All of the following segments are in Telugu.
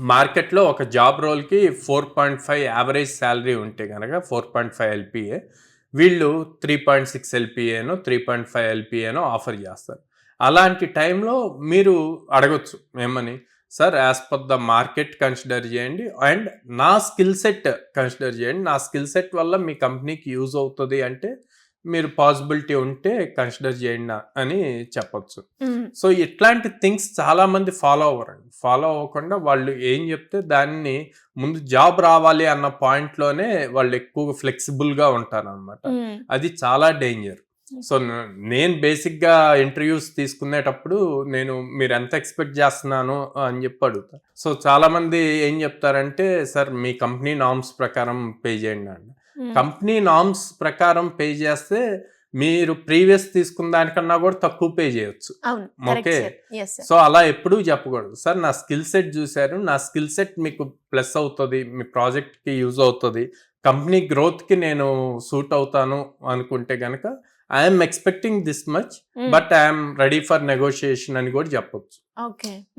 మార్కెట్లో ఒక జాబ్ రోల్కి 4.5 యావరేజ్ శాలరీ ఉంటే కనుక 4.5 ఎల్పిఏ, వీళ్ళు 3.6 ఎల్పిఏనో 3.5 ఎల్పిఏనో ఆఫర్ చేస్తారు. అలాంటి టైంలో మీరు అడగొచ్చు ఏమని, sir as per the market consider చేయండి అండ్ నా స్కిల్ సెట్ కన్సిడర్ చేయండి, నా స్కిల్ సెట్ వల్ల మీ కంపెనీకి యూజ్ అవుతుంది అంటే మీరు పాసిబిలిటీ ఉంటే కన్సిడర్ చేయండి అని చెప్పొచ్చు. సో ఇట్లాంటి థింగ్స్ చాలా మంది ఫాలో అవ్వరండి. ఫాలో అవ్వకుండా వాళ్ళు ఏం చెప్తే దాన్ని ముందు జాబ్ రావాలి అన్న పాయింట్లోనే వాళ్ళు ఎక్కువగా ఫ్లెక్సిబుల్గా ఉంటారు అనమాట. అది చాలా డేంజర్. సో నేను బేసిక్గా ఇంటర్వ్యూస్ తీసుకునేటప్పుడు నేను మీరు ఎంత ఎక్స్పెక్ట్ చేస్తున్నాను అని చెప్పి అడుగుతా. సో చాలా మంది ఏం చెప్తారంటే, సార్ మీ కంపెనీ నార్మ్స్ ప్రకారం పే చేయండి అండి. కంపెనీ నార్మ్స్ ప్రకారం పే చేస్తే మీరు ప్రీవియస్ తీసుకున్న దానికన్నా కూడా తక్కువ పే చేయొచ్చు. ఓకే, సో అలా ఎప్పుడూ చెప్పకూడదు. సార్ నా స్కిల్ సెట్ చూశారు, నా స్కిల్ సెట్ మీకు ప్లస్ అవుతుంది, మీ ప్రాజెక్ట్కి యూజ్ అవుతుంది, కంపెనీ గ్రోత్కి నేను సూట్ అవుతాను అనుకుంటే కనుక I'm expecting this much but I'm ready for negotiation అని కూడా చెప్పొచ్చు.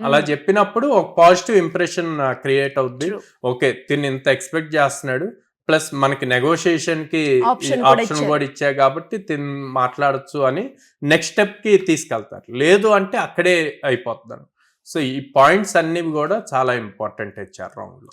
అలా చెప్పినప్పుడు ఒక పాజిటివ్ ఇంప్రెషన్ క్రియేట్ అవుద్ది. ఓకే, తిని ఇంత ఎక్స్పెక్ట్ చేస్తున్నాడు, ప్లస్ మనకి నెగోషియేషన్ కి ఆప్షన్ కూడా ఇచ్చా కాబట్టి మాట్లాడచ్చు అని నెక్స్ట్ స్టెప్ కి తీసుకెళ్తారు. లేదు అంటే అక్కడే అయిపోతున్నారు. సో ఈ పాయింట్స్ అన్ని కూడా చాలా ఇంపార్టెంట్ హెచ్ఆర్ రౌండ్ లో.